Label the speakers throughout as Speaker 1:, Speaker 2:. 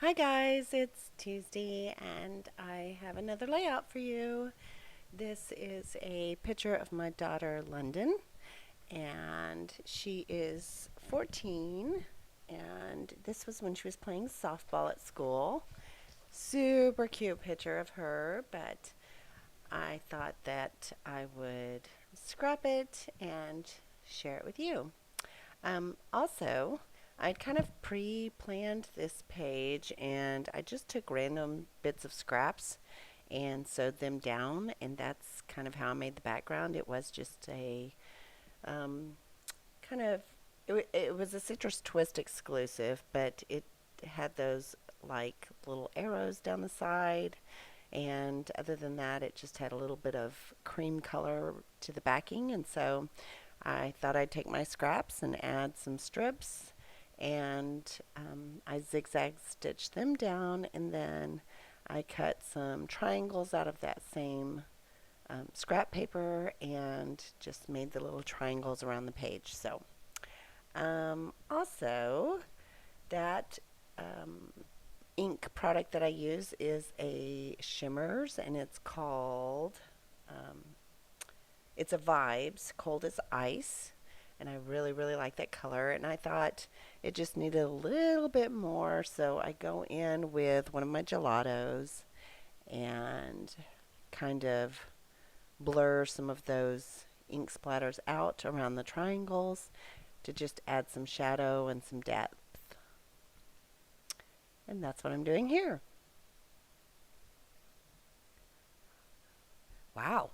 Speaker 1: Hi guys, it's Tuesday and I have another layout for you. This is a picture of my daughter London, and she is 14, and this was when she was playing softball at school. Super cute picture of her, but I thought that I would scrap it and share it with you. Also, I'd kind of pre-planned this page, and I just took random bits of scraps and sewed them down, and that's kind of how I made the background. It was just a um, kind of it was a Citrus Twist exclusive, but it had those like little arrows down the side, and other than that, it just had a little bit of cream color to the backing, and so I thought I'd take my scraps and add some strips, and I zigzag stitched them down, and then I cut some triangles out of that same scrap paper and just made the little triangles around the page. So also, that ink product that I use is a Shimmers, and it's called it's a Vibes Cold as Ice, and I really, really like that color. And I thought it just needed a little bit more, so I go in with one of my gelatos and kind of blur some of those ink splatters out around the triangles to just add some shadow and some depth. And that's what I'm doing here. Wow.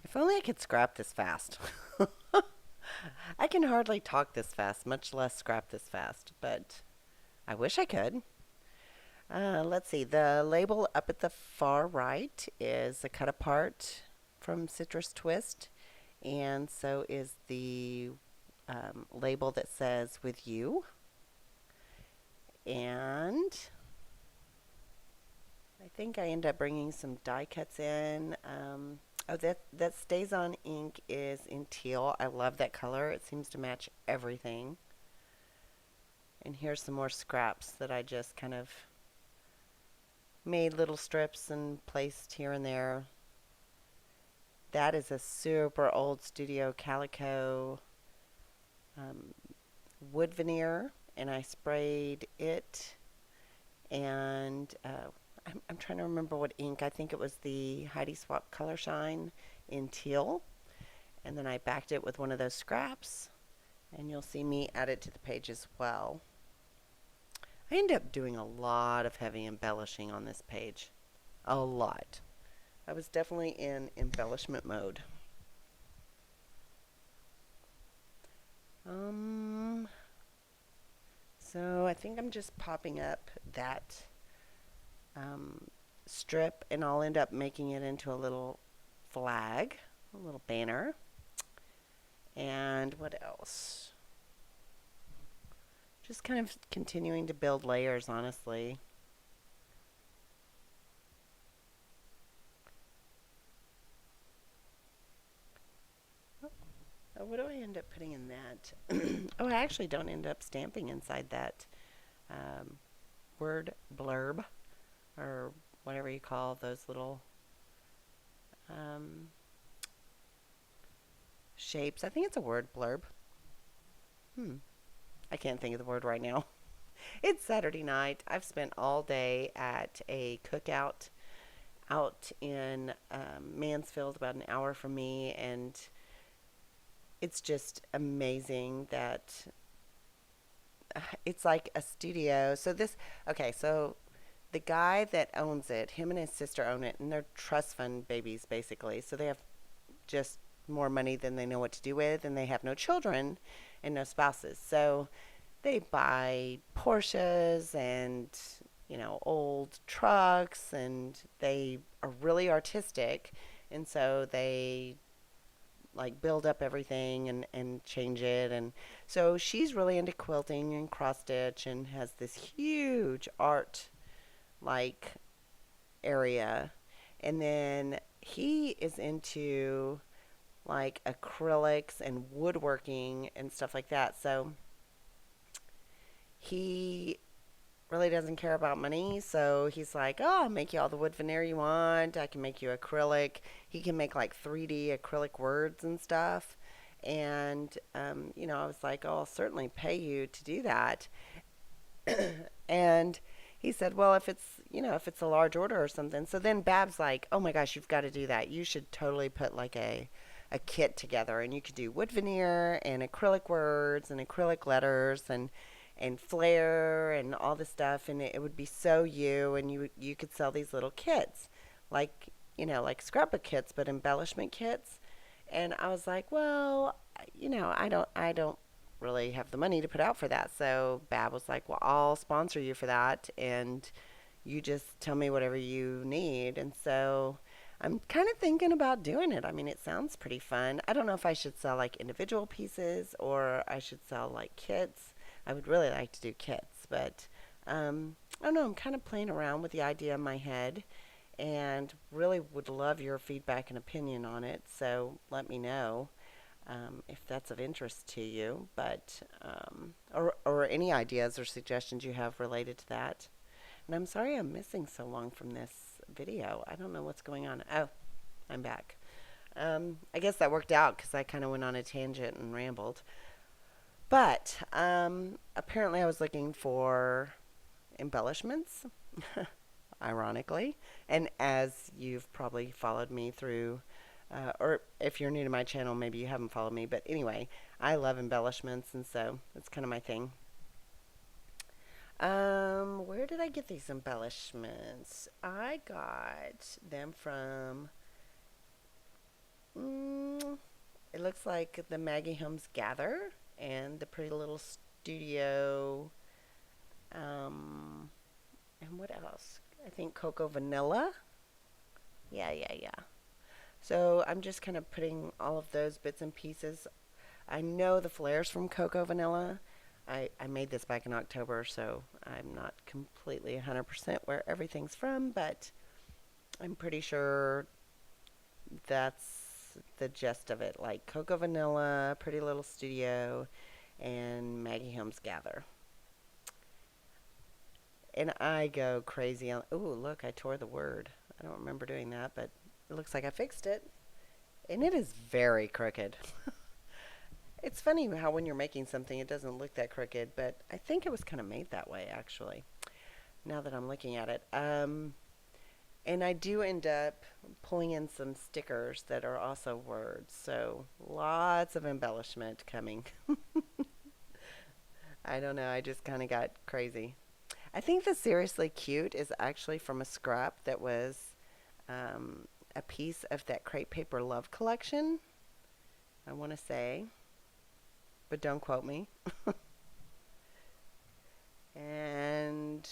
Speaker 1: If only I could scrap this fast. I can hardly talk this fast, much less scrap this fast, but I wish I could. Let's see. The label up at the far right is a cut apart from Citrus Twist, and so is the label that says "With You." And I think I end up bringing some die cuts in. Oh, that stays on ink is in teal. I love that color. It seems to match everything. And here's some more scraps that I just kind of made little strips and placed here and there. That is a super old Studio Calico um, wood veneer, and I sprayed it, and I'm trying to remember what ink. I think it was the Heidi Swap Color Shine in teal, and then I backed it with one of those scraps, and you'll see me add it to the page as well. I end up doing a lot of heavy embellishing on this page. A lot. I was definitely in embellishment mode. Um, so I think I'm just popping up that um, strip, and I'll end up making it into a little flag, a little banner. And what else? Just kind of continuing to build layers, honestly. Oh, what do I end up putting in that? Oh, I actually don't end up stamping inside that um, word blurb, or whatever you call those little um, shapes. I think it's a word blurb. Hmm. I can't think of the word right now. It's Saturday night. I've spent all day at a cookout out in Mansfield, about an hour from me, and it's just amazing that it's like a studio. So the guy that owns it, him and his sister own it, and they're trust fund babies basically. So they have just more money than they know what to do with, and they have no children and no spouses. So they buy Porsches and old trucks, and they are really artistic, and so they like build up everything and change it. And so she's really into quilting and cross stitch and has this huge art like area. And then he is into like acrylics and woodworking and stuff like that. So he really doesn't care about money. So he's like, oh, I'll make you all the wood veneer you want. I can make you acrylic. He can make like 3D acrylic words and stuff. And, I was like, oh, I'll certainly pay you to do that. And he said, well, if it's a large order or something. So then Bab's like, oh my gosh, you've got to do that. You should totally put like a kit together, and you could do wood veneer and acrylic words and acrylic letters and flair and all this stuff, and it would be so you, and you could sell these little kits, like like scrapbook kits, but embellishment kits. And I was like, well, I don't really have the money to put out for that. So Bab was like, well, I'll sponsor you for that, and you just tell me whatever you need. And so I'm kind of thinking about doing it. I mean, it sounds pretty fun. I don't know if I should sell like individual pieces or I should sell like kits. I would really like to do kits, but I don't know. I'm kind of playing around with the idea in my head and really would love your feedback and opinion on it. So let me know if that's of interest to you, but or any ideas or suggestions you have related to that. And I'm sorry I'm missing so long from this video. I don't know what's going on. Oh, I'm back. I guess that worked out because I kind of went on a tangent and rambled. But apparently I was looking for embellishments, ironically. And as you've probably followed me through, or if you're new to my channel, maybe you haven't followed me. But anyway, I love embellishments, and so it's kind of my thing. Where did I get these embellishments? I got them from, mm, it looks like the Maggie Holmes Gather and the Pretty Little Studio. And what else? I think Cocoa Vanilla. Yeah, yeah, yeah. So I'm just kind of putting all of those bits and pieces. I know the flares from Cocoa Vanilla. I made this back in October, so I'm not completely 100% where everything's from, but I'm pretty sure that's the gist of it. Like Cocoa Vanilla, Pretty Little Studio, and Maggie Holmes Gather. And I go crazy on. Ooh, look, I tore the word. I don't remember doing that, but it looks like I fixed it. And it is very crooked. It's funny how when you're making something, it doesn't look that crooked, but I think it was kind of made that way, actually, now that I'm looking at it. And I do end up pulling in some stickers that are also words, so lots of embellishment coming. I don't know, I just kind of got crazy. I think the Seriously Cute is actually from a scrap that was a piece of that Crepe Paper Love collection, I want to say, but don't quote me. And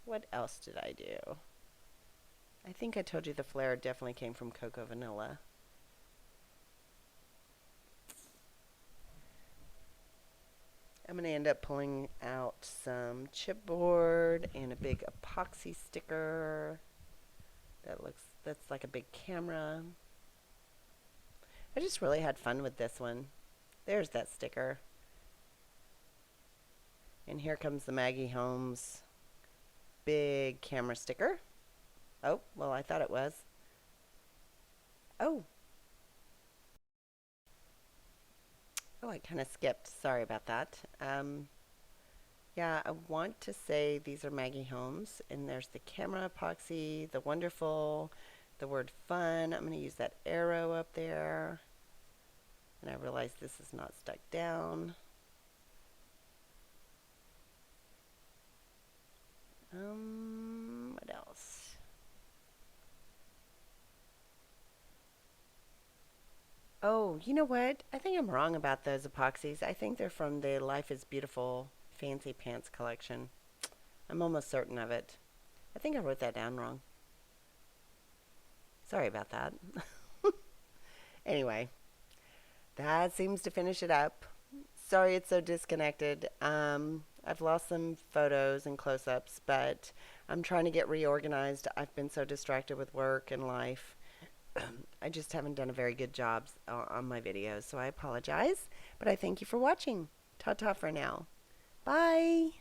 Speaker 1: what else did I do? I think I told you the flare definitely came from Cocoa Vanilla. I'm going to end up pulling out some chipboard and a big epoxy sticker that's like a big camera. I just really had fun with this one. There's that sticker. And here comes the Maggie Holmes big camera sticker. Oh, well, I thought it was. Oh. Oh, I kind of skipped. Sorry about that. Yeah, I want to say these are Maggie Holmes, and there's the camera epoxy, the wonderful, the word fun. I'm going to use that arrow up there. And I realize this is not stuck down. What else? Oh, you know what? I think I'm wrong about those epoxies. I think they're from the Life is Beautiful Fancy Pants collection. I'm almost certain of it. I think I wrote that down wrong. Sorry about that. Anyway, that seems to finish it up. Sorry it's so disconnected. I've lost some photos and close-ups, but I'm trying to get reorganized. I've been so distracted with work and life. I just haven't done a very good job on my videos, so I apologize. But I thank you for watching. Ta-ta for now. Bye.